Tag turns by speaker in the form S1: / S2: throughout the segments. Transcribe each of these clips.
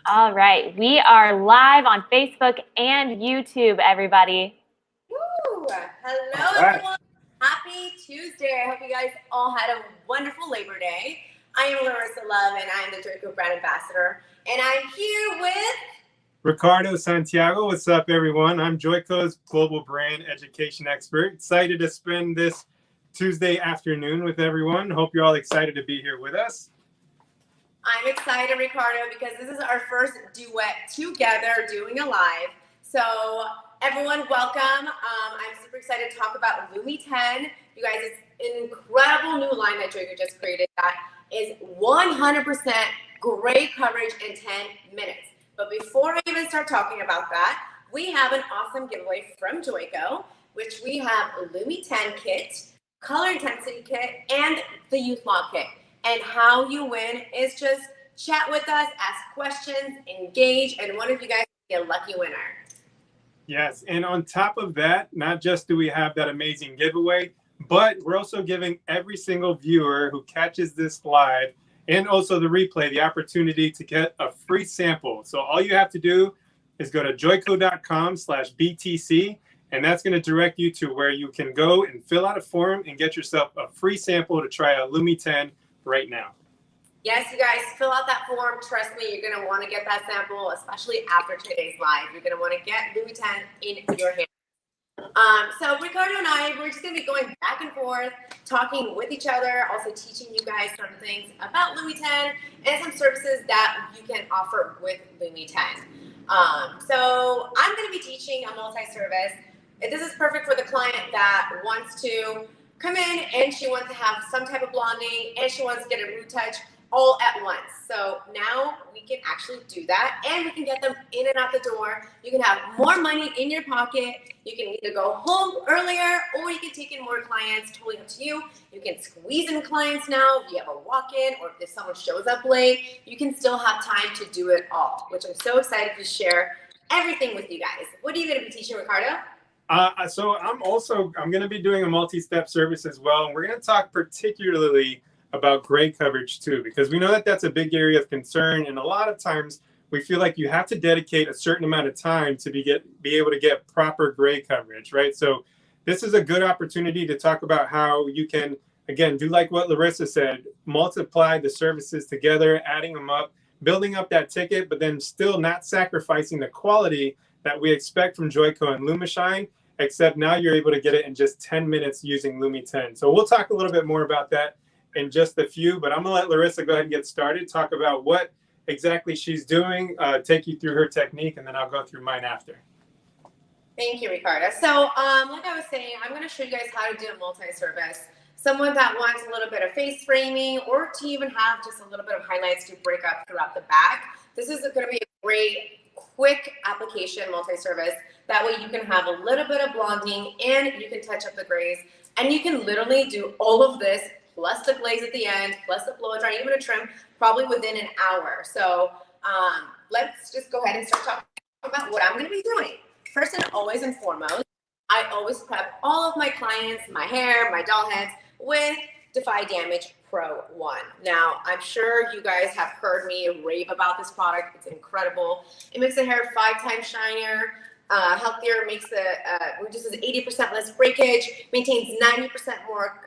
S1: All right, we are live on Facebook and YouTube, everybody.
S2: Woo! Hello, everyone. Happy Tuesday. I hope you guys all had a wonderful Labor Day. I am Larisa Love, and I am the Joico brand ambassador. And I'm here with
S3: Ricardo, Santiago. What's up, everyone? I'm Joico's global brand education expert. Excited to spend this Tuesday afternoon with everyone. Hope you're all excited to be here with us.
S2: I'm excited, Ricardo, because this is our first duet together doing a live. So everyone, welcome. I'm super excited to talk about Lumi 10. You guys, it's an incredible new line that Joico just created that is 100% gray coverage in 10 minutes. But before I even start talking about that, we have an awesome giveaway from Joico, which we have a Lumi 10 kit, Color Intensity kit, and the YouthLock kit. And how you win is just chat with us, ask questions, engage, and one of you guys will be a lucky winner.
S3: Yes, and on top of that, not just do we have that amazing giveaway, but we're also giving every single viewer who catches this live and also the replay the opportunity to get a free sample. So all you have to do is go to joico.com/BTC, and that's going to direct you to where you can go and fill out a form and get yourself a free sample to try out Lumi 10 right now.
S2: Yes, you guys, fill out that form. Trust me, you're going to want to get that sample, especially after today's live. You're going to want to get Lumi 10 in your hand. So Ricardo and I, we're just going to be going back and forth, talking with each other, also teaching you guys some things about Lumi 10 and some services that you can offer with Lumi 10. So I'm going to be teaching a multi-service. This is perfect for the client that wants to come in and she wants to have some type of blonding and she wants to get a retouch all at once. So now we can actually do that and we can get them in and out the door. You can have more money in your pocket. You can either go home earlier or you can take in more clients, totally up to you. You can squeeze in clients now if you have a walk-in or if someone shows up late, you can still have time to do it all, which I'm so excited to share everything with you guys. What are you going to be teaching, Ricardo?
S3: So I'm going to be doing a multi-step service as well. And we're going to talk particularly about gray coverage too, because we know that that's a big area of concern. And a lot of times we feel like you have to dedicate a certain amount of time to be able to get proper gray coverage, right? So this is a good opportunity to talk about how you can, again, do like what Larisa said, multiply the services together, adding them up, building up that ticket, but then still not sacrificing the quality that we expect from Joico and LumiShine, except now you're able to get it in just 10 minutes using Lumi 10. So we'll talk a little bit more about that in just a few, but I'm gonna let Larisa go ahead and get started, talk about what exactly she's doing, take you through her technique, and then I'll go through mine after.
S2: Thank you, Ricardo. So like I was saying, I'm gonna show you guys how to do a multi-service. Someone that wants a little bit of face framing or to even have just a little bit of highlights to break up throughout the back. This is gonna be a great quick application multi-service. That way you can have a little bit of blonding and you can touch up the grays. And you can literally do all of this plus the glaze at the end, plus the blow dry, even a trim, probably within an hour. So let's just go ahead and start talking about what I'm gonna be doing. First and always and foremost, I always prep all of my clients, my hair, my doll heads with Defy Damage Pro 1. Now, I'm sure you guys have heard me rave about this product. It's incredible. It makes the hair 5 times shinier, healthier, makes the, reduces 80% less breakage, maintains 90% more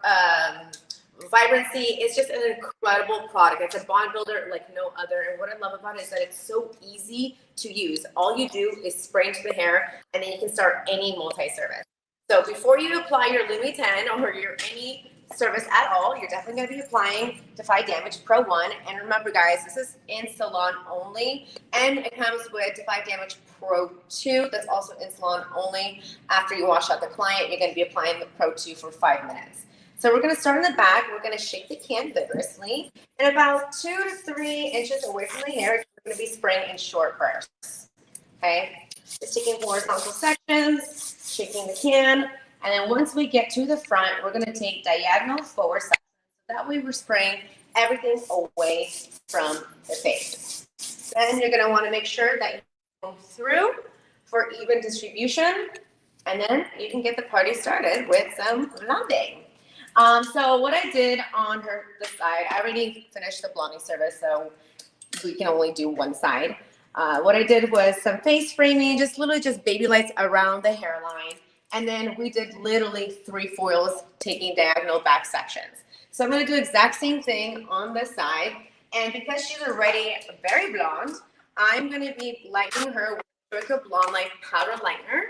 S2: vibrancy. It's just an incredible product. It's a bond builder like no other. And what I love about it is that it's so easy to use. All you do is spray into the hair and then you can start any multi-service. So before you apply your Lumi 10 or your any service at all, you're definitely going to be applying Defy Damage Pro 1. And remember, guys, this is in salon only, and it comes with Defy Damage Pro 2. That's also in salon only. After you wash out the client, you're going to be applying the Pro 2 for 5 minutes. So we're going to start in the back. We're going to shake the can vigorously, and about 2 to 3 inches away from the hair, we're going to be spraying in short bursts. Okay, just taking horizontal sections, shaking the can. And then once we get to the front, we're going to take diagonal forward sections. That way we're spraying everything away from the face. Then you're going to want to make sure that you go through for even distribution. And then you can get the party started with some blonding. So what I did on the side, I already finished the blonding service, so we can only do one side. What I did was some face framing, just baby lights around the hairline. And then we did literally 3 foils taking diagonal back sections. So I'm going to do exact same thing on this side. And because she's already very blonde, I'm going to be lightening her with Joico Blonde Light Powder Lightener.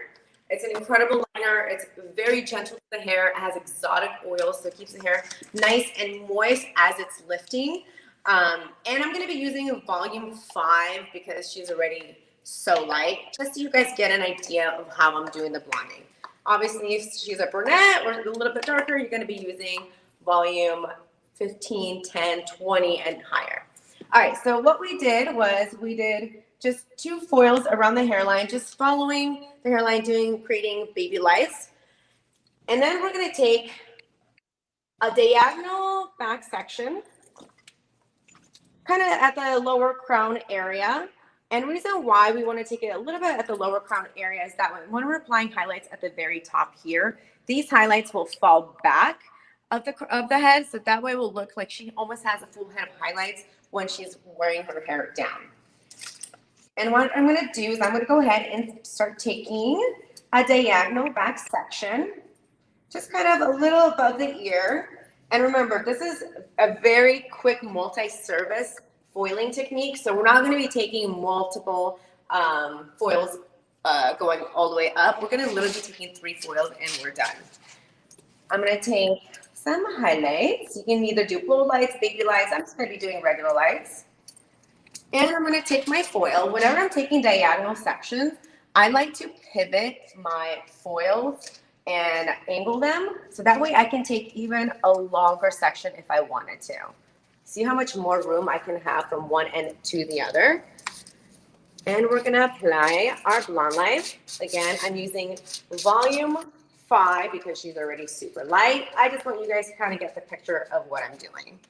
S2: It's an incredible liner. It's very gentle to the hair. It has exotic oils, so it keeps the hair nice and moist as it's lifting. And I'm going to be using volume 5 because she's already so light, just so you guys get an idea of how I'm doing the blonding. Obviously, if she's a brunette or a little bit darker, you're going to be using volume 15, 10, 20, and higher. All right, so what we did was we did just 2 foils around the hairline, just following the hairline, creating baby lights. And then we're going to take a diagonal back section, kind of at the lower crown area. And reason why we want to take it a little bit at the lower crown area is that when we're applying highlights at the very top here, these highlights will fall back of the head. So that way it will look like she almost has a full head of highlights when she's wearing her hair down. And what I'm going to do is I'm going to go ahead and start taking a diagonal back section, just kind of a little above the ear. And remember, this is a very quick multi-service foiling technique. So we're not going to be taking multiple foils going all the way up. We're going to literally be taking 3 foils and we're done. I'm going to take some highlights. You can either do blow lights, baby lights. I'm just going to be doing regular lights. And I'm going to take my foil. Whenever I'm taking diagonal sections, I like to pivot my foils and angle them. So that way I can take even a longer section if I wanted to. See how much more room I can have from one end to the other. And we're going to apply our blonde light. Again, I'm using volume 5 because she's already super light. I just want you guys to kind of get the picture of what I'm doing.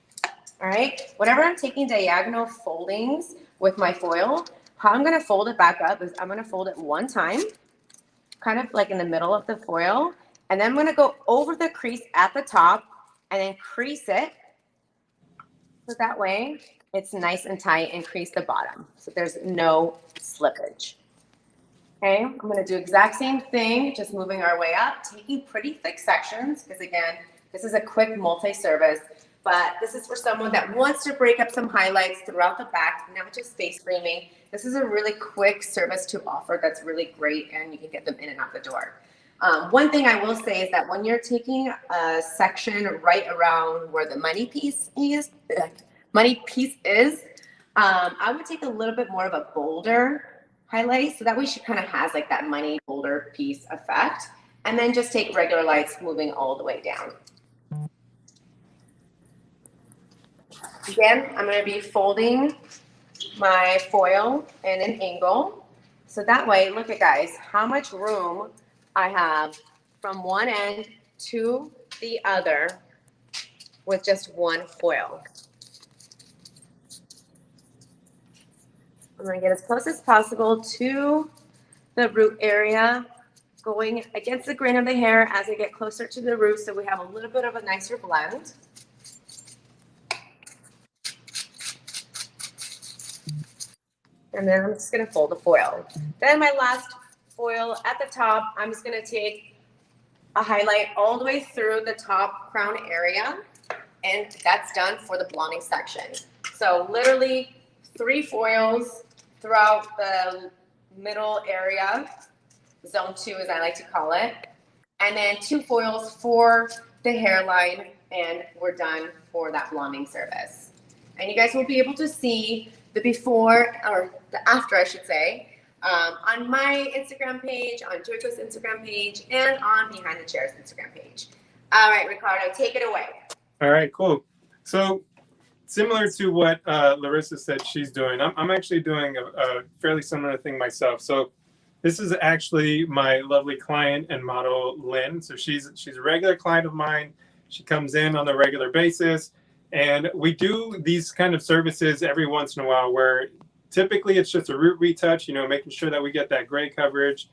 S2: All right. Whenever I'm taking diagonal foldings with my foil, how I'm going to fold it back up is I'm going to fold it one time, kind of like in the middle of the foil. And then I'm going to go over the crease at the top and then crease it. So that way it's nice and tight and crease the bottom. So there's no slippage. Okay, I'm going to do exact same thing, just moving our way up, taking pretty thick sections, because again, this is a quick multi-service, but this is for someone that wants to break up some highlights throughout the back, not just face framing. This is a really quick service to offer that's really great, and you can get them in and out the door. One thing I will say is that when you're taking a section right around where the money piece is, I would take a little bit more of a bolder highlight, so that way she kind of has like that money bolder piece effect, and then just take regular lights moving all the way down. Again, I'm going to be folding my foil in an angle, so that way, look at guys, how much room I have from one end to the other with just one foil. I'm going to get as close as possible to the root area, going against the grain of the hair as I get closer to the root, so we have a little bit of a nicer blend. And then I'm just going to fold the foil. Then my last foil at the top, I'm just going to take a highlight all the way through the top crown area, and that's done for the blonding section. So literally 3 foils throughout the middle area, zone 2 as I like to call it, and then 2 foils for the hairline, and we're done for that blonding service. And you guys will be able to see the before, or the after I should say, on my Instagram page, on Joico's Instagram page, and on Behind the Chair's Instagram page. All right, Ricardo, take it away.
S3: All right, cool. So similar to what Larisa said she's doing, I'm actually doing a fairly similar thing myself. So this is actually my lovely client and model, Lynn. So she's a regular client of mine. She comes in on a regular basis, and we do these kind of services every once in a while where typically it's just a root retouch, making sure that we get that gray coverage.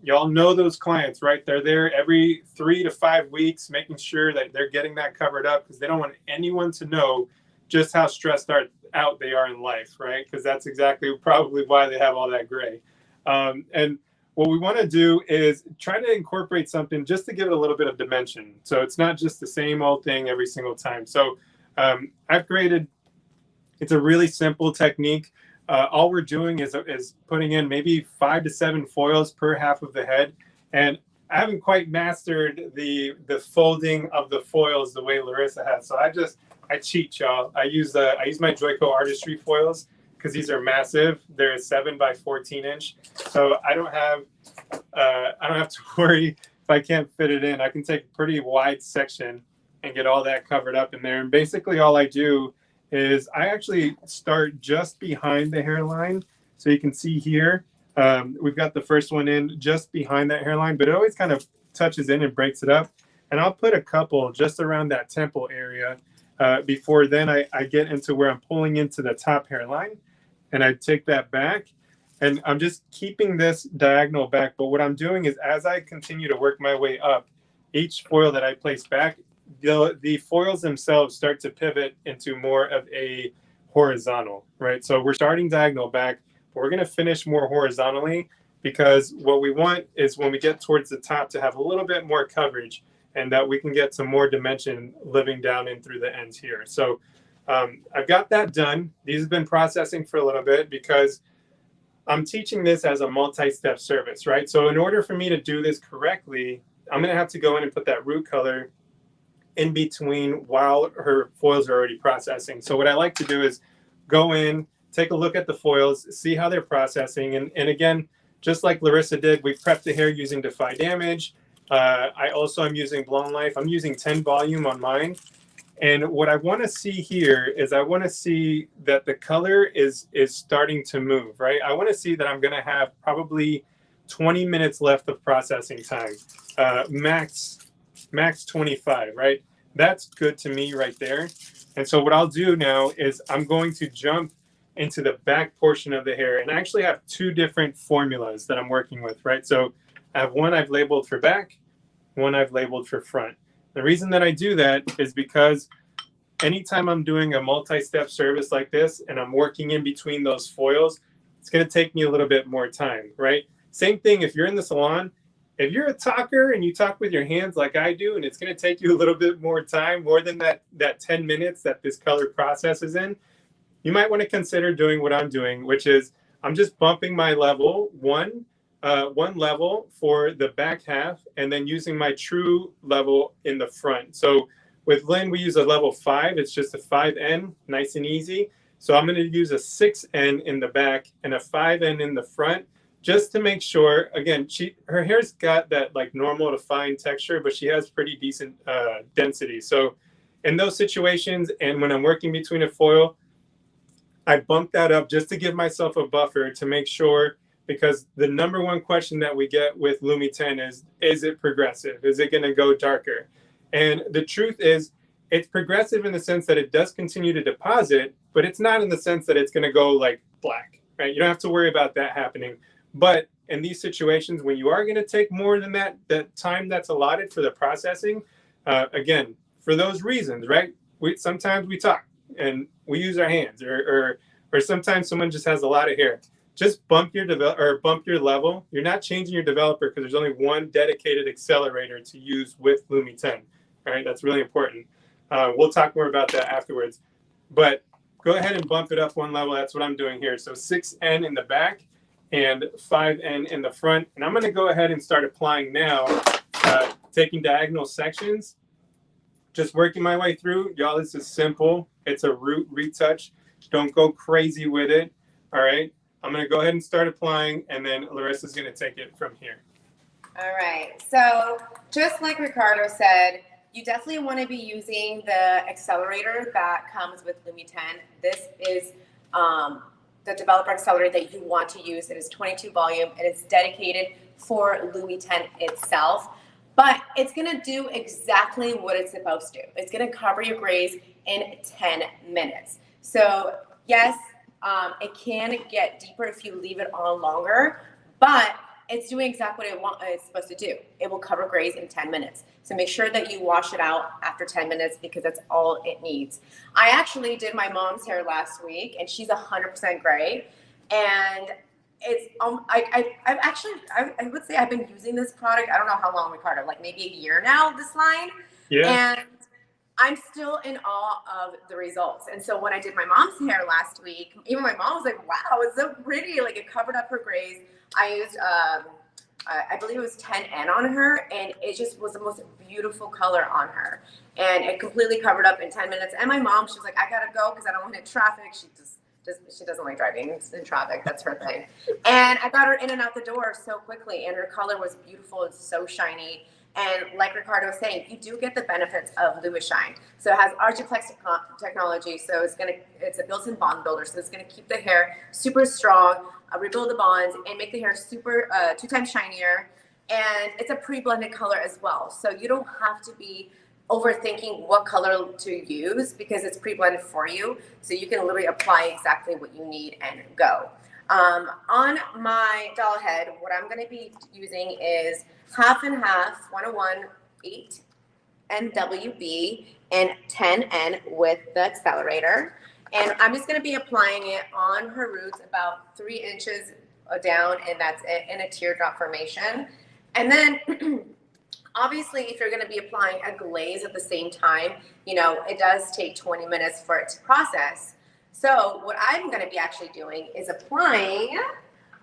S3: Y'all know those clients, right? They're there every 3 to 5 weeks, making sure that they're getting that covered up because they don't want anyone to know just how stressed out they are in life, right? Because that's exactly probably why they have all that gray. And what we want to do is try to incorporate something just to give it a little bit of dimension. So it's not just the same old thing every single time. So I've created, it's a really simple technique. All we're doing is putting in maybe 5 to 7 foils per half of the head. And I haven't quite mastered the folding of the foils the way Larisa has. So I cheat, y'all. I use my Joico artistry foils because these are massive. They're a 7 by 14 inch. So I don't have to worry if I can't fit it in. I can take a pretty wide section and get all that covered up in there. And basically all I do is I actually start just behind the hairline. So you can see here, we've got the first one in just behind that hairline, but it always kind of touches in and breaks it up. And I'll put a couple just around that temple area before then I get into where I'm pulling into the top hairline. And I take that back. And I'm just keeping this diagonal back. But what I'm doing is as I continue to work my way up, each foil that I place back, the foils themselves start to pivot into more of a horizontal, right? So we're starting diagonal back, but we're going to finish more horizontally because what we want is when we get towards the top to have a little bit more coverage and that we can get some more dimension living down in through the ends here. So I've got that done. These have been processing for a little bit because I'm teaching this as a multi-step service, right? So in order for me to do this correctly, I'm going to have to go in and put that root color in between while her foils are already processing. So what I like to do is go in, take a look at the foils, see how they're processing. And again, just like Larisa did, we prepped the hair using Defy Damage. I also am using Blown Life. I'm using 10 volume on mine. And what I want to see here is I want to see that the color is starting to move, right? I want to see that I'm going to have probably 20 minutes left of processing time, max 25, right? That's good to me right there. And so what I'll do now is I'm going to jump into the back portion of the hair. And I actually have 2 different formulas that I'm working with, right? So I have one I've labeled for back, one I've labeled for front. The reason that I do that is because anytime I'm doing a multi-step service like this and I'm working in between those foils, it's going to take me a little bit more time, right? Same thing if you're in the salon. If you're a talker and you talk with your hands like I do, and it's going to take you a little bit more time, more than that 10 minutes that this color process is in, you might want to consider doing what I'm doing, which is I'm just bumping my level one level for the back half and then using my true level in the front. So with Lynn, we use a level 5. It's just a 5N, nice and easy. So I'm going to use a 6N in the back and a 5N in the front, just to make sure. Again, her hair's got that like normal to fine texture, but she has pretty decent density. So in those situations, and when I'm working between a foil, I bump that up just to give myself a buffer to make sure, because the number one question that we get with Lumi 10 is it progressive? Is it going to go darker? And the truth is, it's progressive in the sense that it does continue to deposit, but it's not in the sense that it's going to go like black, right? You don't have to worry about that happening. But in these situations, when you are going to take more than that time that's allotted for the processing, again, for those reasons, right? Sometimes we talk and we use our hands, or sometimes someone just has a lot of hair. Just bump your level. You're not changing your developer because there's only one dedicated accelerator to use with Lumi 10. All right, that's really important. We'll talk more about that afterwards. But go ahead and bump it up one level. That's what I'm doing here. So 6N in the back and 5N in the front. And I'm going to go ahead and start applying now, taking diagonal sections, just working my way through. Y'all, this is simple. It's a root retouch. Don't go crazy with it. All right. I'm going to go ahead and start applying, and then Larissa's going to take it from here.
S2: All right. So just like Ricardo said, you definitely want to be using the accelerator that comes with Lumi 10. This is the developer accelerator that you want to use. It is 22 volume, and it's dedicated for Lumi 10 itself. But it's going to do exactly what it's supposed to. It's going to cover your grays in 10 minutes. So yes, it can get deeper if you leave it on longer, but it's doing exactly what it's supposed to do. It will cover grays in 10 minutes. So make sure that you wash it out after 10 minutes because that's all it needs. I actually did my mom's hair last week and she's 100% gray. And it's, I would say I've been using this product. I don't know how long, Ricardo, like maybe a year now, this line.
S3: Yeah.
S2: And I'm still in awe of the results. And so when I did my mom's hair last week, even my mom was like, wow, it's so pretty. Like it covered up her grays. I used, I believe it was 10N on her, and it just was the most beautiful color on her. And it completely covered up in 10 minutes. And my mom, she was like, I gotta go because I don't want to hit traffic. She doesn't like driving in traffic. That's her thing. And I got her in and out the door so quickly, and her color was beautiful. It's so shiny. And like Ricardo was saying, you do get the benefits of LumiShine. So it has Argiplex technology. So it's a built-in bond builder. So it's gonna keep the hair super strong, rebuild the bonds, and make the hair super 2 times shinier. And it's a pre-blended color as well. So you don't have to be overthinking what color to use because it's pre-blended for you. So you can literally apply exactly what you need and go. On my doll head, what I'm gonna be using is half and half 101 8 NWB and 10N with the accelerator. And I'm just gonna be applying it on her roots about 3 inches down, and that's it in a teardrop formation. And then obviously, if you're going to be applying a glaze at the same time, you know, it does take 20 minutes for it to process. So what I'm going to be actually doing is applying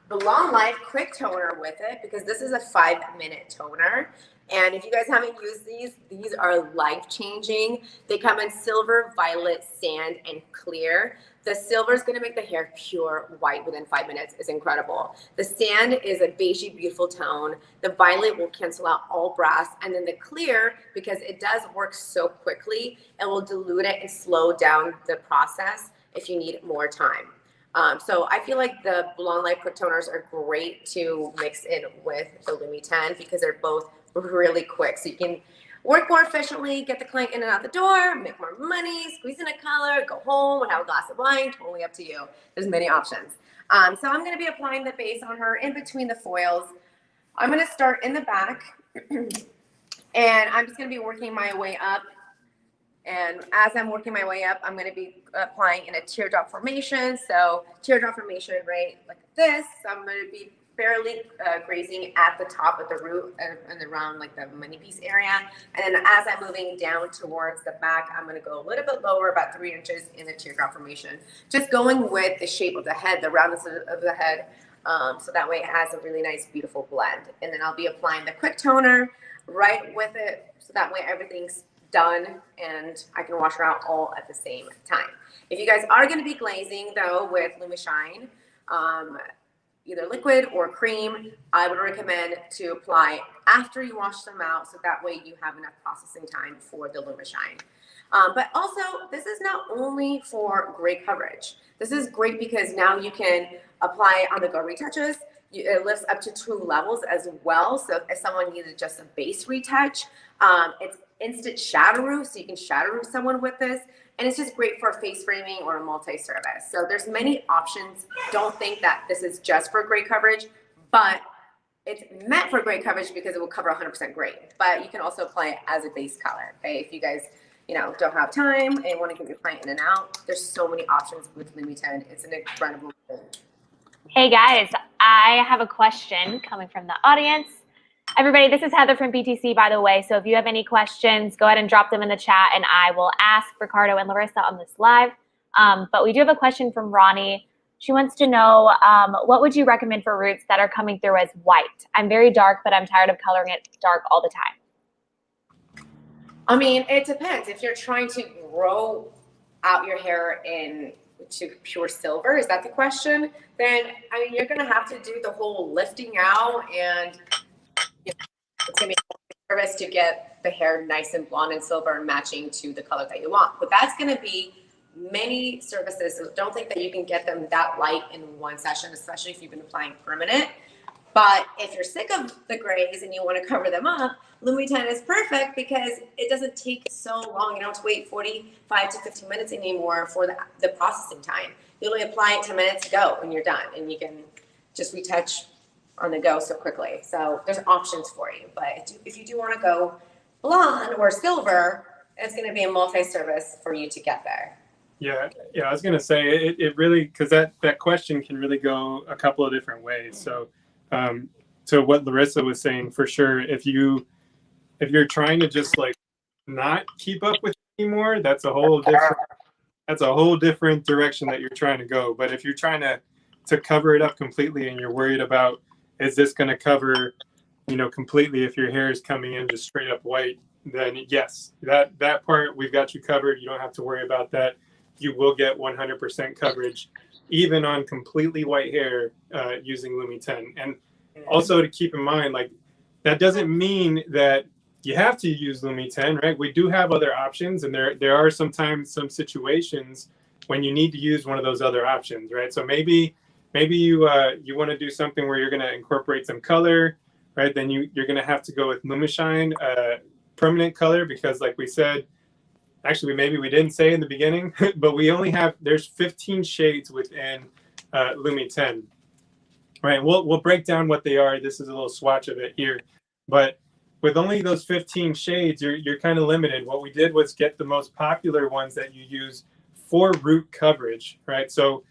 S2: the Long Life Quick Toner with it because this is a 5-minute toner. And if you guys haven't used these are life-changing. They come in silver, violet, sand, and clear. The silver is going to make the hair pure white within 5 minutes. It's incredible. The sand is a beigey, beautiful tone. The violet will cancel out all brass. And then the clear, because it does work so quickly, it will dilute it and slow down the process if you need more time. So I feel like the Long Life Quick Toners are great to mix in with the Lumi 10 because they're both really quick. So you can work more efficiently, get the client in and out the door, make more money, squeeze in a color, go home and have a glass of wine, totally up to you. There's many options. So I'm gonna be applying the base on her in between the foils. I'm gonna start in the back and I'm just gonna be working my way up. And as I'm working my way up, I'm gonna be applying in a teardrop formation. So teardrop formation, right, like this. So I'm gonna be barely grazing at the top of the root and around like the money piece area. And then as I'm moving down towards the back, I'm gonna go a little bit lower, about 3 inches in the teardrop formation. Just going with the shape of the head, the roundness of the head. So that way it has a really nice, beautiful blend. And then I'll be applying the quick toner right with it. So that way everything's done and I can wash her out all at the same time. If you guys are gonna be glazing though with LumiShine, either liquid or cream, I would recommend to apply after you wash them out so that way you have enough processing time for the LumiShine. But also, this is not only for great coverage. This is great because now you can apply on-the-go retouches. It lifts up to 2 levels as well. So if someone needed just a base retouch, it's instant shadow roof, so you can shadow roof someone with this. And it's just great for face framing or a multi-service. So there's many options. Don't think that this is just for great coverage, but it's meant for great coverage because it will cover 100% gray. But you can also apply it as a base color, okay? If you guys, don't have time and want to get your client in and out, there's so many options with Lumi 10. It's an incredible thing.
S1: Hey guys, I have a question coming from the audience. Everybody, this is Heather from BTC, by the way. So if you have any questions, go ahead and drop them in the chat and I will ask Ricardo and Larisa on this live. But we do have a question from Ronnie. She wants to know, what would you recommend for roots that are coming through as white? I'm very dark, but I'm tired of coloring it dark all the time.
S2: I mean, it depends. If you're trying to grow out your hair to pure silver, is that the question? Then, I mean, you're going to have to do the whole lifting out and it's going to be a service to get the hair nice and blonde and silver and matching to the color that you want. But that's going to be many services. So don't think that you can get them that light in one session, especially if you've been applying permanent. But if you're sick of the grays and you want to cover them up, Lumi 10 is perfect because it doesn't take so long. You don't have to wait 45 to 50 minutes anymore for the processing time. You only apply it 10 minutes, go, and you're done. And you can just retouch on the go so quickly. So there's options for you. But if you do want to go blonde or silver, it's going to be a multi-service for you to get there.
S3: Yeah, I was gonna say it really, because that question can really go a couple of different ways. So, to what Larisa was saying, for sure, if you're trying to just like not keep up with it anymore, that's a whole different direction that you're trying to go. But if you're trying to cover it up completely and you're worried about, is this going to cover, completely if your hair is coming in just straight up white, then yes, that part we've got you covered. You don't have to worry about that. You will get 100% coverage, even on completely white hair, using Lumi 10. And also to keep in mind, like, that doesn't mean that you have to use Lumi 10, right? We do have other options, and there are sometimes some situations when you need to use one of those other options, right? So maybe you want to do something where you're going to incorporate some color, right? Then you're going to have to go with Lumishine permanent color, because like we said, actually, maybe we didn't say in the beginning, but there's 15 shades within Lumi 10. Right, we'll break down what they are. This is a little swatch of it here. But with only those 15 shades, you're kind of limited. What we did was get the most popular ones that you use for root coverage, right? So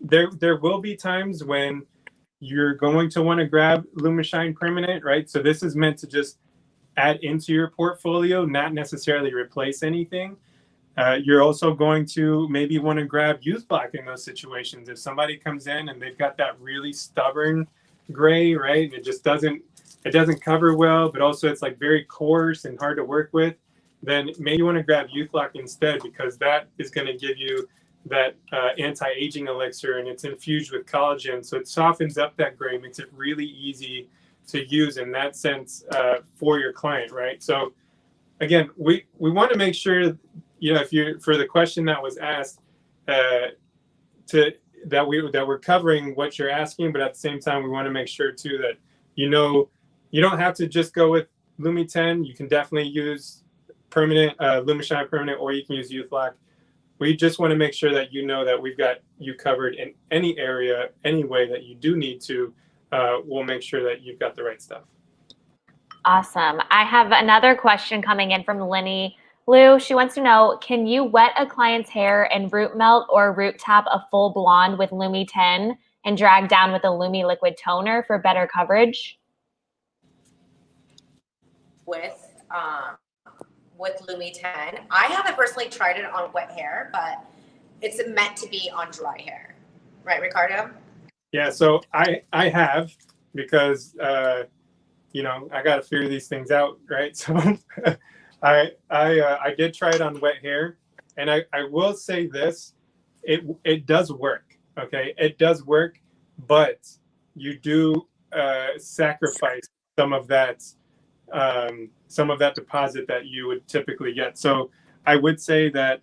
S3: there will be times when you're going to want to grab Lumishine Permanent, right? So this is meant to just add into your portfolio, not necessarily replace anything. You're also going to maybe want to grab YouthLock in those situations. If somebody comes in and they've got that really stubborn gray, right? It doesn't cover well, but also it's like very coarse and hard to work with, then maybe you want to grab YouthLock instead, because that is going to give you that anti-aging elixir, and it's infused with collagen. So it softens up that gray, makes it really easy to use in that sense for your client, right? So again, we want to make sure, if you're, for the question that was asked, that we're covering what you're asking, but at the same time, we want to make sure too that you don't have to just go with Lumi 10. You can definitely use permanent Lumishine Permanent, or you can use YouthLock. We just want to make sure that that we've got you covered in any area, any way that you do need to. We'll make sure that you've got the right stuff.
S1: Awesome. I have another question coming in from Lenny Lou. She wants to know, can you wet a client's hair and root melt or root tap a full blonde with Lumi 10 and drag down with a Lumi liquid toner for better coverage?
S2: With Lumi 10, I haven't personally tried it on wet hair, but it's meant to be on dry hair, right, Ricardo?
S3: Yeah, so I have, because I got to figure these things out, right? So I did try it on wet hair, and I will say this, it does work, okay? It does work, but you do sacrifice some of that deposit that you would typically get. So I would say that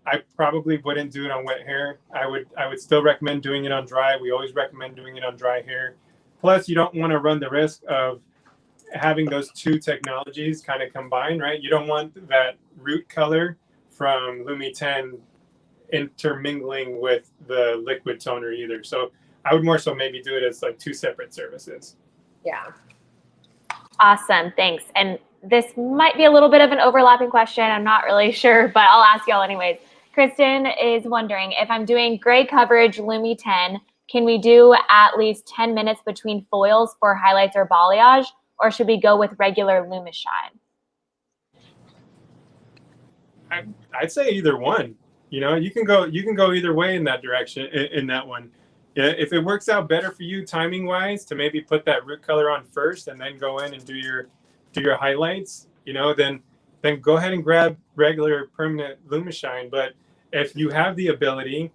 S3: I probably wouldn't do it on wet hair. I would still recommend doing it on dry. We always recommend doing it on dry hair. Plus, you don't want to run the risk of having those two technologies kind of combined, right? You don't want that root color from Lumi 10 intermingling with the liquid toner either. So I would more so maybe do it as like two separate services.
S2: Yeah.
S1: Awesome. Thanks. And this might be a little bit of an overlapping question. I'm not really sure, but I'll ask y'all anyways. Kristen is wondering, if I'm doing gray coverage Lumi 10, can we do at least 10 minutes between foils for highlights or balayage, or should we go with regular Lumishine?
S3: I'd say either one. You can go either way in that direction, in that one. Yeah, if it works out better for you timing wise to maybe put that root color on first and then go in and do your highlights, then go ahead and grab regular permanent Lumishine. But if you have the ability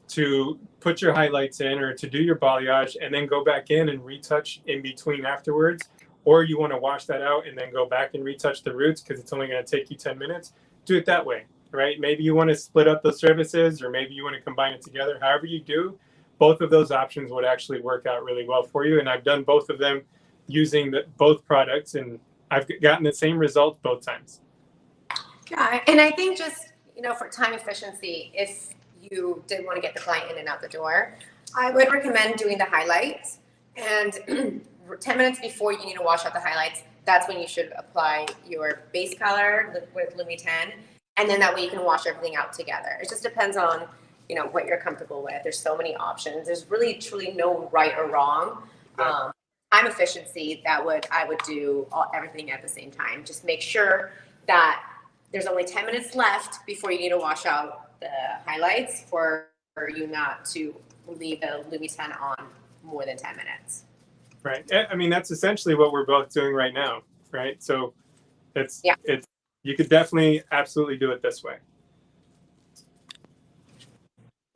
S3: to put your highlights in or to do your balayage and then go back in and retouch in between afterwards, or you want to wash that out and then go back and retouch the roots because it's only going to take you 10 minutes, do it that way, right? Maybe you want to split up those services, or maybe you want to combine it together. However you do, both of those options would actually work out really well for you. And I've done both of them using both products, and I've gotten the same results both times.
S2: Yeah, and I think just, for time efficiency, if you did want to get the client in and out the door, I would recommend doing the highlights And 10 minutes before you need to wash out the highlights, that's when you should apply your base color with Lumi 10. And then that way you can wash everything out together. It just depends on, what you're comfortable with. There's so many options. There's really, truly no right or wrong. Time efficiency, I would do everything at the same time. Just make sure that there's only 10 minutes left before you need to wash out the highlights for you not to leave the Lumi 10 on more than 10 minutes.
S3: Right. I mean, that's essentially what we're both doing right now, right? So it's you could definitely absolutely do it this way.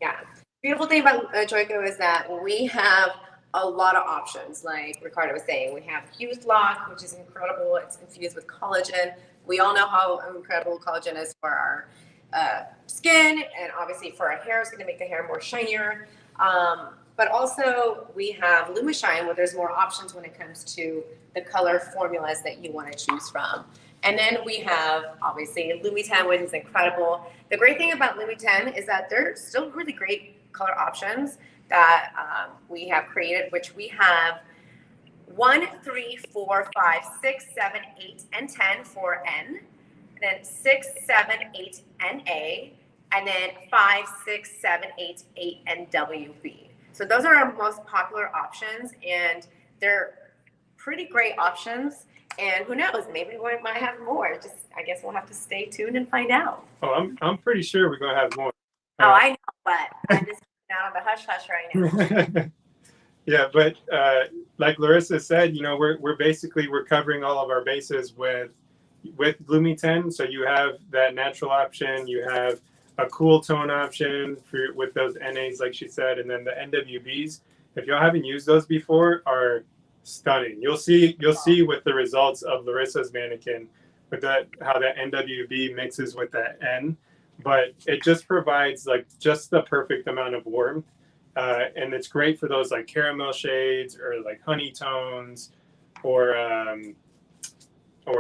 S2: Yeah. Beautiful thing about Joico is that we have a lot of options. Like Ricardo was saying, we have YouthLock, which is incredible. It's infused with collagen. We all know how incredible collagen is for our skin, and obviously for our hair. It's going to make the hair more shinier. But also we have LumiShine, where there's more options when it comes to the color formulas that you want to choose from. And then we have obviously Lumi 10, which is incredible. The great thing about Lumi 10 is that there's still really great color options that we have created, which we have 1, 3, 4, 5, 6, 7, 8, and 10 for N, and then 6, 7, 8, and A, and then 5, 6, 7, 8, 8, and WB. So those are our most popular options, and they're pretty great options. And who knows, maybe we might have more. I guess we'll have to stay tuned and find out.
S3: Oh, I'm pretty sure we're gonna have more.
S2: I know, but I'm just out on the hush hush right now.
S3: Yeah, but like Larisa said, we're covering all of our bases with Lumi 10. So you have that natural option, you have a cool tone option with those NAs, like she said, and then the NWBs. If y'all haven't used those before, are stunning. You'll see with the results of Larissa's mannequin with how that NWB mixes with that N, but it just provides like just the perfect amount of warmth, and it's great for those like caramel shades or like honey tones or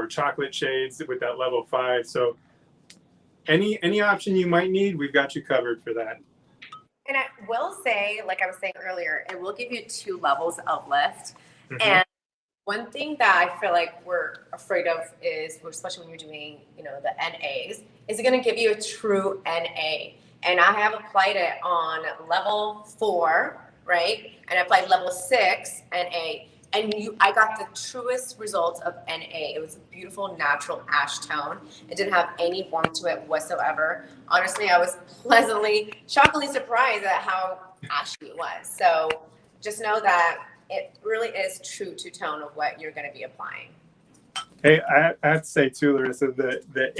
S3: chocolate shades with that level 5. So any option you might need, we've got you covered for that.
S2: And I will say, like I was saying earlier, it will give you 2 levels of lift.
S3: Mm-hmm.
S2: And one thing that I feel like we're afraid of is, especially when you're doing, the NAs, is it going to give you a true NA? And I have applied it on level 4, right? And I applied level 6 NA. And I got the truest results of NA. It was a beautiful, natural ash tone. It didn't have any warmth to it whatsoever. Honestly, I was shockingly surprised at how ashy it was. So just know that it really is true to tone of what you're going to be applying.
S3: Hey, I have to say too, Larisa, the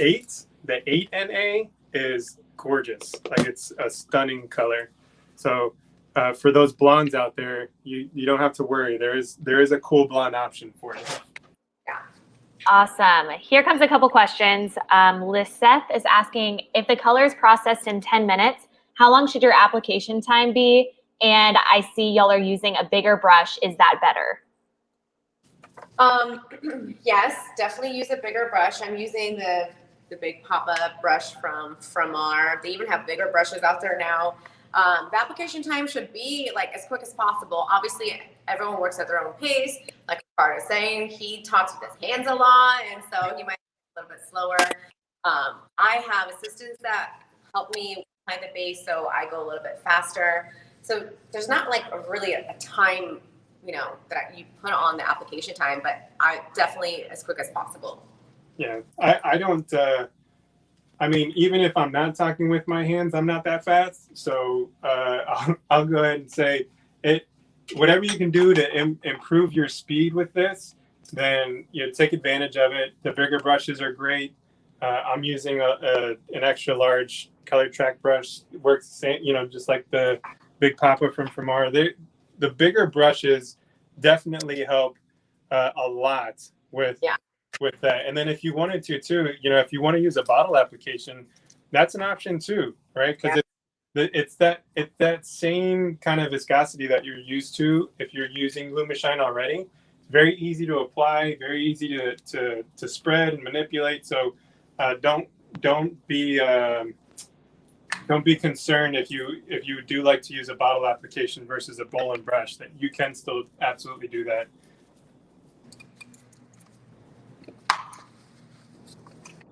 S3: 8 NA is gorgeous. Like, it's a stunning color. So for those blondes out there, you don't have to worry. There is a cool blonde option for you.
S2: Yeah.
S1: Awesome. Here comes a couple questions. Liseth is asking, if the color is processed in 10 minutes, how long should your application time be? And I see y'all are using a bigger brush. Is that better?
S2: Yes, definitely use a bigger brush. I'm using the big pop-up brush from Framar. They even have bigger brushes out there now. The application time should be like as quick as possible. Obviously, everyone works at their own pace. Like Ricardo was saying, he talks with his hands a lot, and so he might be a little bit slower. I have assistants that help me find the base, so I go a little bit faster. So there's not like really a time, that you put on the application time, but I definitely as quick as possible.
S3: Yeah, I don't. I mean, even if I'm not talking with my hands, I'm not that fast. So I'll go ahead and say it. Whatever you can do to improve your speed with this, then take advantage of it. The bigger brushes are great. I'm using an extra large color track brush. It works the same, just like the big Papa from Framar. The bigger brushes definitely help a lot with that. And then if you wanted to too, if you want to use a bottle application, that's an option too, right? Because it's that same kind of viscosity that you're used to if you're using LumiShine already. It's very easy to apply, very easy to spread and manipulate. So don't be don't be concerned if you do like to use a bottle application versus a bowl and brush, that you can still absolutely do that.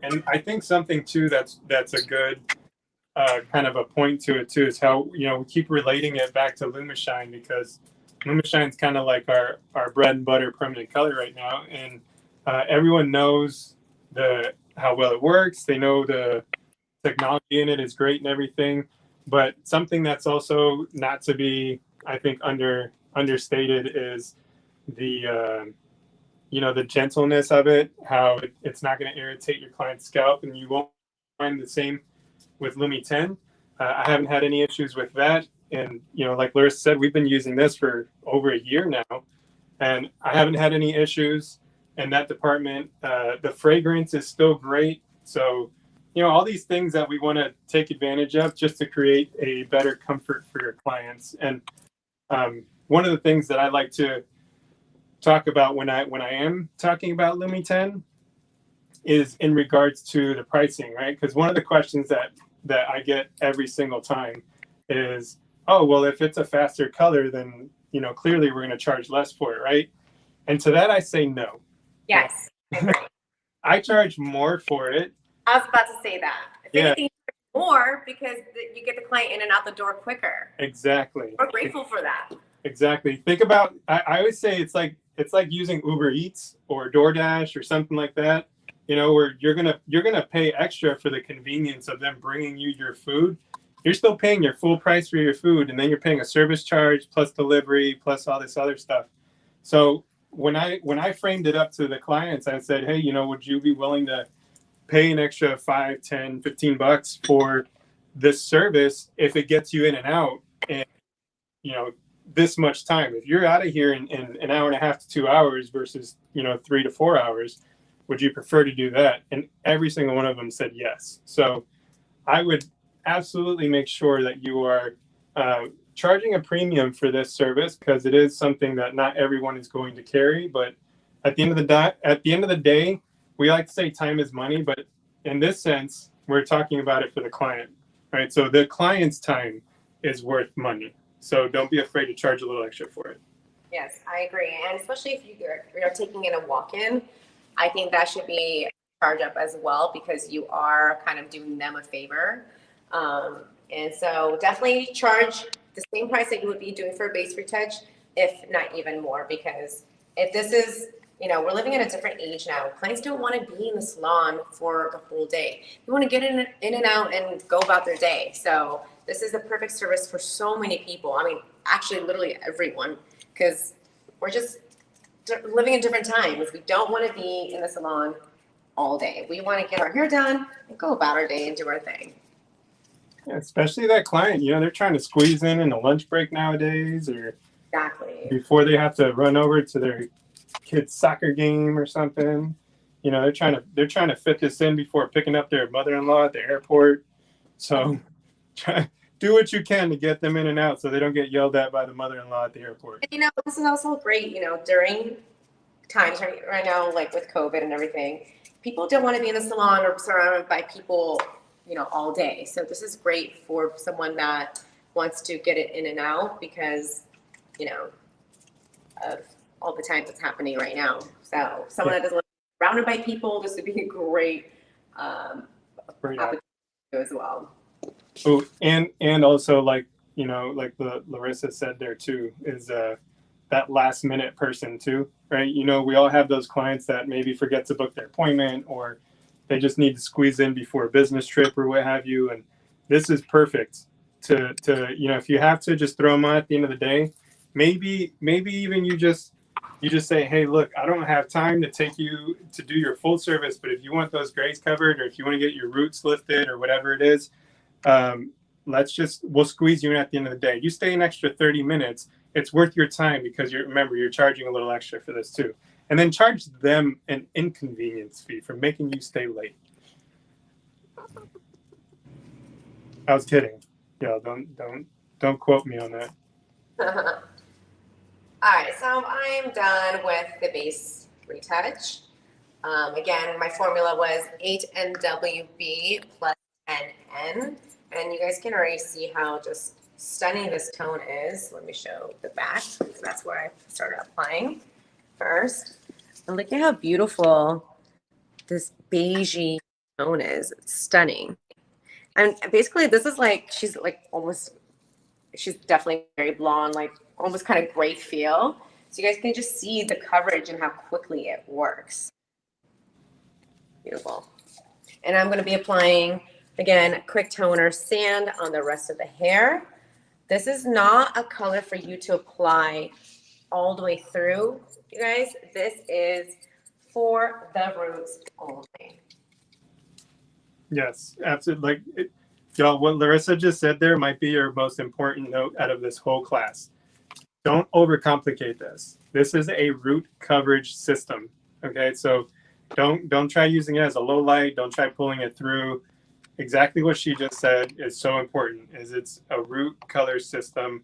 S3: And I think something too that's a good kind of a point to it too is how, you know, we keep relating it back to Lumishine, because Lumishine's kind of like our bread and butter permanent color right now, and everyone knows how well it works. They know the technology in it is great and everything, but something that's also not to be, I think, understated is the the gentleness of it, how it's not going to irritate your client's scalp, and you won't find the same with Lumi 10. I haven't had any issues with that. And, you know, like Larisa said, we've been using this for over a year now, and I haven't had any issues in that department. The fragrance is still great. So, you know, all these things that we want to take advantage of just to create a better comfort for your clients. And one of the things that I like to talk about when I am talking about Lumi 10 is in regards to the pricing, right? Because one of the questions that I get every single time is, oh, well, if it's a faster color, then, you know, clearly we're going to charge less for it, right? And to that I say no.
S2: Yes, I agree.
S3: I charge more for it.
S2: I was about to say that. If anything, more, because you get the client in and out the door quicker.
S3: Exactly.
S2: We're grateful for that.
S3: Exactly. Think about, I always say it's like using Uber Eats or DoorDash or something like that, you know, where you're gonna pay extra for the convenience of them bringing you your food. You're still paying your full price for your food, and then you're paying a service charge plus delivery plus all this other stuff. So when I framed it up to the clients, I said, hey, you know, would you be willing to pay an extra $5, $10, $15 for this service if it gets you in and out, and, you know, this much time? If you're out of here in an hour and a half to 2 hours versus, you know, 3 to 4 hours, would you prefer to do that? And every single one of them said yes. So I would absolutely make sure that you are charging a premium for this service, because it is something that not everyone is going to carry. But at the end of the day, we like to say time is money, but in this sense, we're talking about it for the client, right? So the client's time is worth money. So don't be afraid to charge a little extra for it.
S2: Yes, I agree. And especially if you're taking in a walk-in, I think that should be charged up as well, because you are kind of doing them a favor. And so definitely charge the same price that you would be doing for a base retouch, if not even more, because if this is, you know, we're living in a different age now. Clients don't want to be in the salon for the whole day. They want to get in and out and go about their day. So this is the perfect service for so many people. I mean, actually, literally everyone, because we're just living in different times. We don't want to be in the salon all day. We want to get our hair done and go about our day and do our thing.
S3: Yeah, especially that client, you know, they're trying to squeeze in a lunch break nowadays, or
S2: Exactly.
S3: before they have to run over to their kid's soccer game or something. You know, they're trying to fit this in before picking up their mother-in-law at the airport. So do what you can to get them in and out so they don't get yelled at by the mother-in-law at the airport.
S2: And, you know, this is also great, you know, during times right now, like with COVID and everything, people don't want to be in the salon or surrounded by people, you know, all day. So this is great for someone that wants to get it in and out, because, you know, of all the times that's happening right now. So someone that doesn't want to be surrounded by people, this would be a great opportunity as well.
S3: Oh, and also, like, you know, like Larisa said there too, is that last minute person too, right? You know, we all have those clients that maybe forget to book their appointment, or they just need to squeeze in before a business trip or what have you. And this is perfect to you know, if you have to just throw them on at the end of the day, maybe even you just say, hey, look, I don't have time to take you to do your full service, but if you want those grays covered, or if you want to get your roots lifted or whatever it is, we'll squeeze you in at the end of the day. You stay an extra 30 minutes. It's worth your time, because you're charging a little extra for this too. And then charge them an inconvenience fee for making you stay late. I was kidding. Yeah, don't quote me on that.
S2: All right, so I'm done with the base retouch. Again, my formula was 8 NWB plus 10N. And you guys can already see how just stunning this tone is. Let me show the back, because that's where I started applying first. And look at how beautiful this beigey tone is. It's stunning. And basically this is like, she's definitely very blonde, like almost kind of gray feel. So you guys can just see the coverage and how quickly it works. Beautiful. And I'm going to be applying, again, quick toner sand on the rest of the hair. This is not a color for you to apply all the way through, you guys. This is for the roots only.
S3: Yes, absolutely. Like, y'all, what Larisa just said there might be your most important note out of this whole class. Don't overcomplicate this. This is a root coverage system. Okay, so don't try using it as a low light. Don't try pulling it through. Exactly what she just said is so important. Is it's a root color system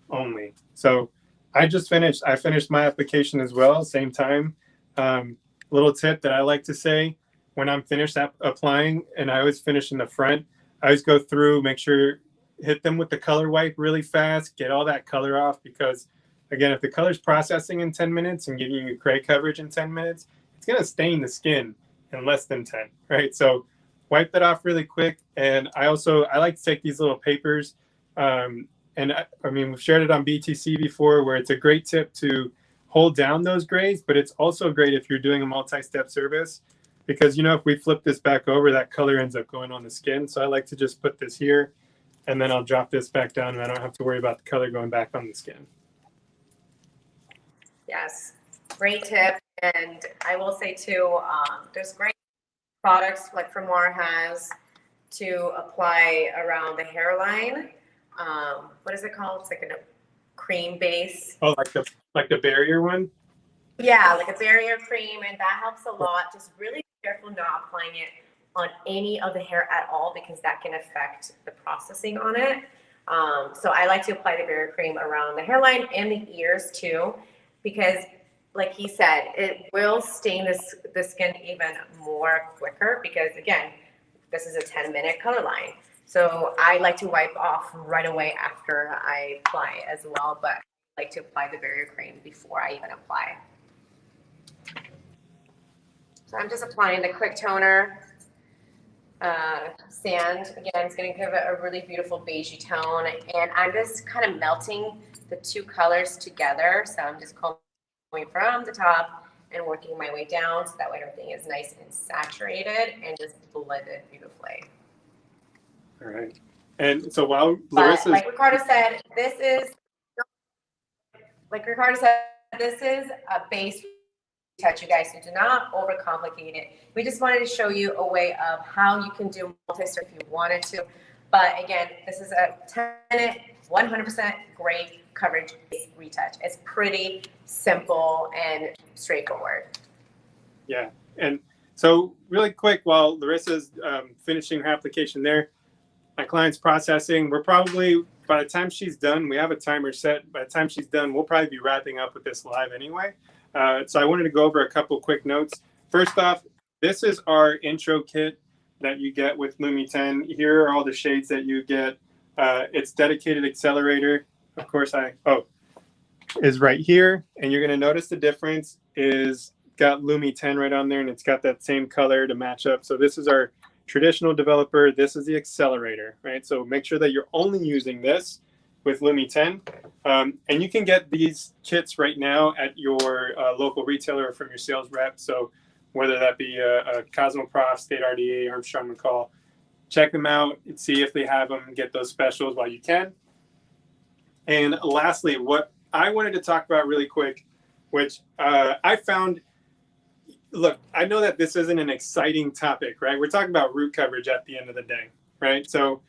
S3: only. So I finished my application as well, same time. Little tip that I like to say when I'm finished applying, and I always finish in the front. I always go through, make sure, hit them with the color wipe really fast, get all that color off, because again, if the color's processing in 10 minutes and giving you gray coverage in 10 minutes, it's going to stain the skin in less than 10, right? So wipe that off really quick. And I like to take these little papers. And I mean, we've shared it on BTC before, where it's a great tip to hold down those grays, but it's also great if you're doing a multi-step service, because, you know, if we flip this back over, that color ends up going on the skin. So I like to just put this here, and then I'll drop this back down, and I don't have to worry about the color going back on the skin.
S2: Yes, great tip. And I will say too, there's great products like Fremar has to apply around the hairline. What is it called? It's like a cream base.
S3: Oh, like the barrier one?
S2: Yeah, like a barrier cream, and that helps a lot. Just really be careful not applying it on any of the hair at all, because that can affect the processing on it. So I like to apply the barrier cream around the hairline and the ears too, because like he said, it will stain the skin even more quicker, because again, this is a 10-minute color line. So I like to wipe off right away after I apply as well, but I like to apply the barrier cream before I even apply. So I'm just applying the quick toner sand. Again, it's going to give it a really beautiful beigey tone, and I'm just kind of melting the two colors together. So I'm just going from the top and working my way down, so that way everything is nice and saturated and just blended beautifully.
S3: All right. And so while Larisa,
S2: like Ricardo said, this is a base touch, you guys. So do not overcomplicate it. We just wanted to show you a way of how you can do multi-step if you wanted to. But again, this is a 10-minute, 100% great coverage retouch. It's pretty simple and straightforward.
S3: yeah. And so really quick, while Larissa's finishing her application there, my client's processing. We're probably, by the time she's done, we have a timer set. By the time she's done, we'll probably be wrapping up with this live anyway. So I wanted to go over a couple quick notes. First off, this is our intro kit that you get with Lumi 10. Here are all the shades that you get. It's dedicated accelerator. Of course, is right here. And you're going to notice the difference is got Lumi 10 right on there, and it's got that same color to match up. So this is our traditional developer. This is the accelerator, right? So make sure that you're only using this with Lumi 10. And you can get these kits right now at your local retailer or from your sales rep. So whether that be a Cosmoprof, State RDA, Armstrong McCall, check them out and see if they have them, get those specials while you can. And lastly, what I wanted to talk about really quick, which I found, look, I know that this isn't an exciting topic, right? We're talking about root coverage at the end of the day, right? So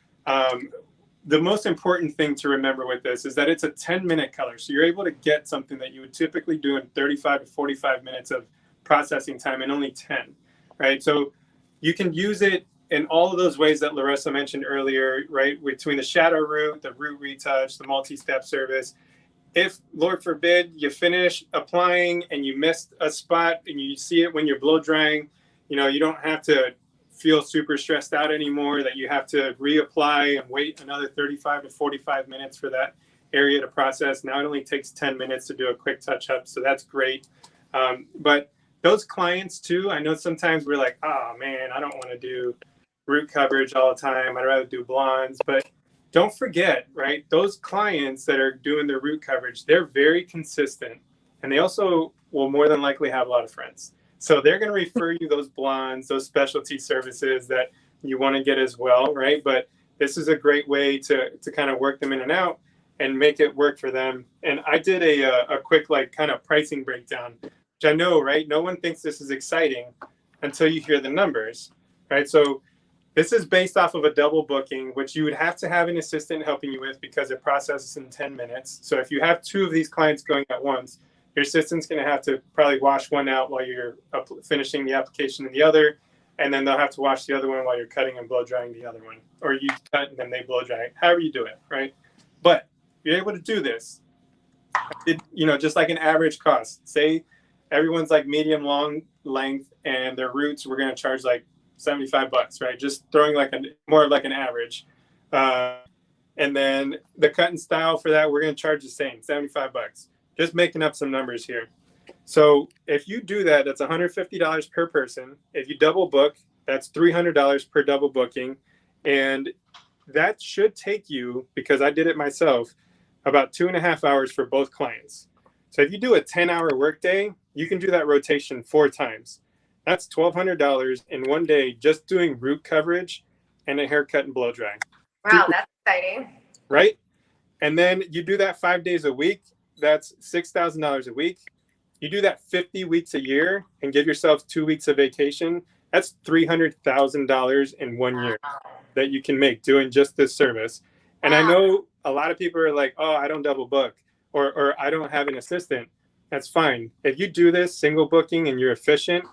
S3: the most important thing to remember with this is that it's a 10-minute color. So you're able to get something that you would typically do in 35 to 45 minutes of processing time in only 10, right? So you can use it in all of those ways that Larisa mentioned earlier, right? Between the shadow root, the root retouch, the multi-step service. If, Lord forbid, you finish applying and you missed a spot and you see it when you're blow drying, you know, you don't have to feel super stressed out anymore that you have to reapply and wait another 35 to 45 minutes for that area to process. Now it only takes 10 minutes to do a quick touch up. So that's great. But those clients too, I know sometimes we're like, oh man, I don't want to do root coverage all the time. I'd rather do blondes. But don't forget, right? Those clients that are doing their root coverage, they're very consistent. And they also will more than likely have a lot of friends. So they're going to refer you those blondes, those specialty services that you want to get as well, right? But this is a great way to kind of work them in and out and make it work for them. And I did a quick like kind of pricing breakdown, which I know, right? No one thinks this is exciting until you hear the numbers, right? So this is based off of a double booking, which you would have to have an assistant helping you with because it processes in 10 minutes. So if you have two of these clients going at once, your assistant's going to have to probably wash one out while you're finishing the application in the other, and then they'll have to wash the other one while you're cutting and blow drying the other one. Or you cut and then they blow dry, however you do it, right? But you're able to do this, just like an average cost. Say everyone's like medium long length and their roots, we're going to charge like $75, right? Just throwing like more like an average. And then the cut and style for that, we're going to charge the same, $75. Just making up some numbers here. So if you do that, that's $150 per person. If you double book, that's $300 per double booking. And that should take you, because I did it myself, about 2.5 hours for both clients. So if you do a 10-hour workday, you can do that rotation 4 times. That's $1,200 in one day just doing root coverage and a haircut and blow dry.
S2: Wow, that's exciting.
S3: Right? And then you do that 5 days a week. That's $6,000 a week. You do that 50 weeks a year and give yourself 2 weeks of vacation. That's $300,000 in 1 year that you can make doing just this service. And I know a lot of people are like, oh, I don't double book or I don't have an assistant. That's fine. If you do this single booking and you're efficient,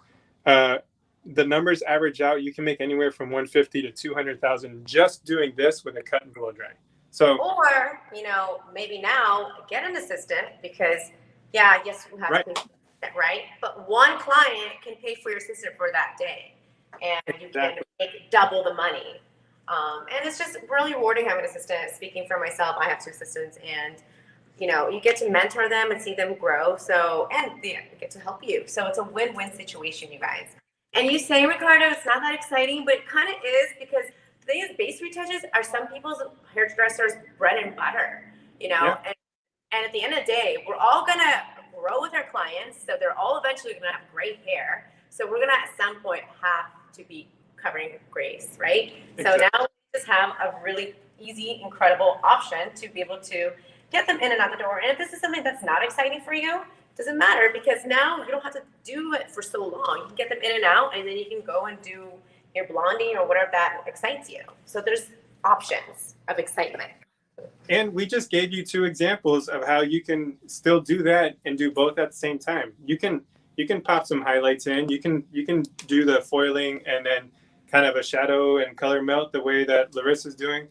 S3: the numbers average out. You can make anywhere from $150,000 to $200,000 just doing this with a cut and blow dry. So,
S2: or, maybe now get an assistant because, yes, you have to pay for it, right? But one client can pay for your assistant for that day, and you can make double the money. And it's just really rewarding having an assistant. Speaking for myself, I have 2 assistants, and you get to mentor them and see them grow. So, and they get to help you. So it's a win-win situation, you guys. And you say, Ricardo, it's not that exciting, but it kind of is because these base retouches are some people's hairdressers' bread and butter,
S3: Yeah.
S2: And at the end of the day, we're all going to grow with our clients. So they're all eventually going to have gray hair. So we're going to, at some point, have to be covering grays, right? Exactly. So now we just have a really easy, incredible option to be able to get them in and out the door. And if this is something that's not exciting for you, it doesn't matter because now you don't have to do it for so long. You can get them in and out, and then you can go and do your blonding or whatever that excites you. So there's options of excitement.
S3: And we just gave you 2 examples of how you can still do that and do both at the same time. You can pop some highlights in. You can do the foiling and then kind of a shadow and color melt the way that Larisa's doing.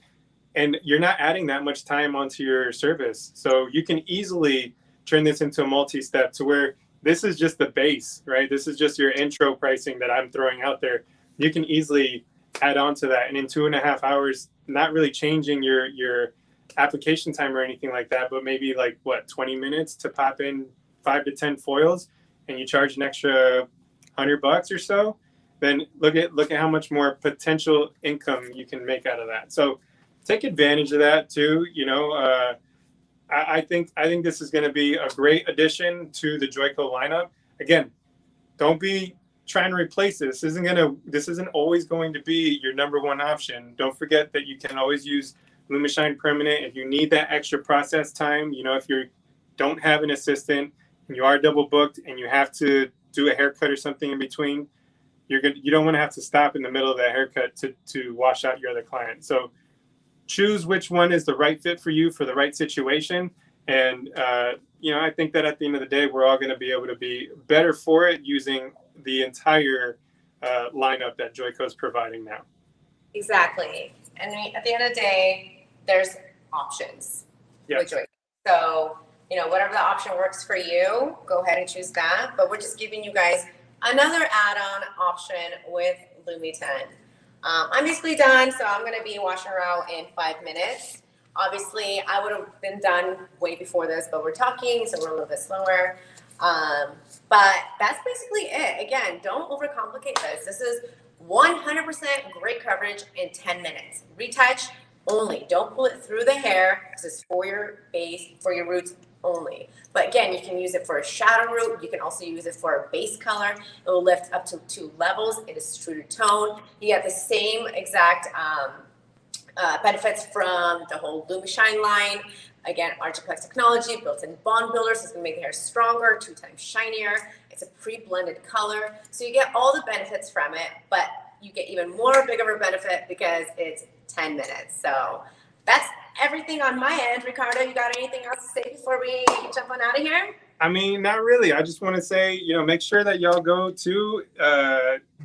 S3: And you're not adding that much time onto your service. So you can easily turn this into a multi-step to where this is just the base, right? This is just your intro pricing that I'm throwing out there. You can easily add on to that. And in 2.5 hours, not really changing your application time or anything like that, but maybe 20 minutes to pop in 5 to 10 foils and you charge an extra $100 or so, then look at how much more potential income you can make out of that. So take advantage of that too. I think this is going to be a great addition to the Joico lineup. Again, don't be trying to replace this. This isn't always going to be your number one option. Don't forget that you can always use LumiShine Permanent if you need that extra process time. If you don't have an assistant and you are double booked and you have to do a haircut or something in between, you don't want to have to stop in the middle of that haircut to wash out your other client. So choose which one is the right fit for you for the right situation. And, I think that at the end of the day, we're all going to be able to be better for it using the entire lineup that Joico is providing now.
S2: Exactly. And at the end of the day, there's options with Joico. So, whatever the option works for you, go ahead and choose that. But we're just giving you guys another add-on option with Lumi 10. I'm basically done, so I'm gonna be washing her out in 5 minutes. Obviously, I would have been done way before this, but we're talking, so we're a little bit slower. But that's basically it. Again, don't overcomplicate this. This is 100% great coverage in 10 minutes. Retouch only. Don't pull it through the hair because it's for your base, for your roots only. But again, you can use it for a shadow root. You can also use it for a base color. It will lift up to 2 levels. It is true to tone. You get the same exact benefits from the whole LumiShine line. Again, Archiplex technology, built-in bond builder, so it's gonna make the hair stronger, 2 times shinier. It's a pre-blended color. So you get all the benefits from it, but you get even more big of a benefit because it's 10 minutes. So that's everything on my end. Ricardo, you got anything else to say before we jump on out of here?
S3: I mean, not really. I just want to say, make sure that y'all go to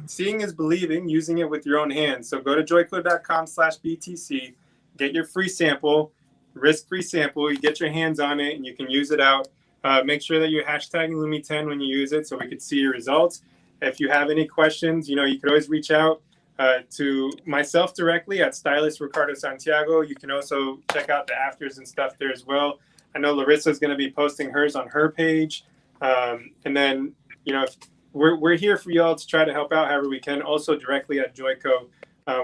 S3: Seeing is Believing, using it with your own hands. So go to joico.com/BTC, get your free sample, risk-free sample. You get your hands on it and you can use it out. Make sure that you're hashtagging Lumi10 when you use it so we can see your results. If you have any questions, you could always reach out to myself directly at Stylist Ricardo Santiago. You can also check out the afters and stuff there as well. I know Larisa is going to be posting hers on her page. And then, we're here for y'all to try to help out however we can. Also directly at Joico.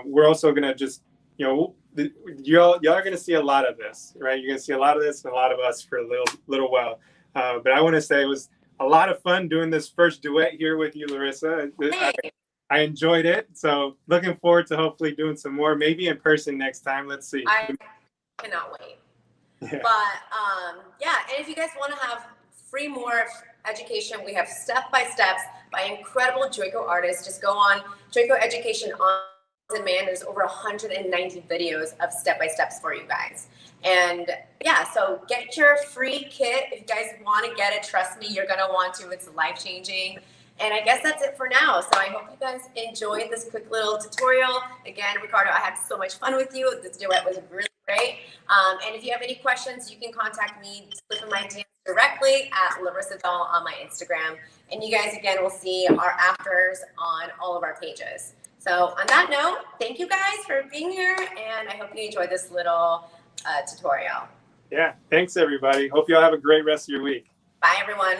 S3: We're also going to just, y'all are going to see a lot of this, right? You're going to see a lot of this and a lot of us for a little while. But I want to say it was a lot of fun doing this first duet here with you, Larisa. I enjoyed it. So looking forward to hopefully doing some more, maybe in person next time. Let's see.
S2: I cannot wait. Yeah. But and if you guys want to have more education, we have step-by-steps by incredible Joico artists. Just go on Joico Education on Demand. There's over 190 videos of step-by-steps for you guys. And so get your free kit. If you guys want to get it, trust me, you're going to want to. It's life-changing. And I guess that's it for now. So I hope you guys enjoyed this quick little tutorial. Again, Ricardo, I had so much fun with you. This duet was really great. And if you have any questions, you can contact me, slip in my DMs directly at Larisa Doll on my Instagram. And you guys, again, will see our afters on all of our pages. So on that note, thank you guys for being here. And I hope you enjoyed this little tutorial.
S3: Yeah, thanks, everybody. Hope you all have a great rest of your week.
S2: Bye, everyone.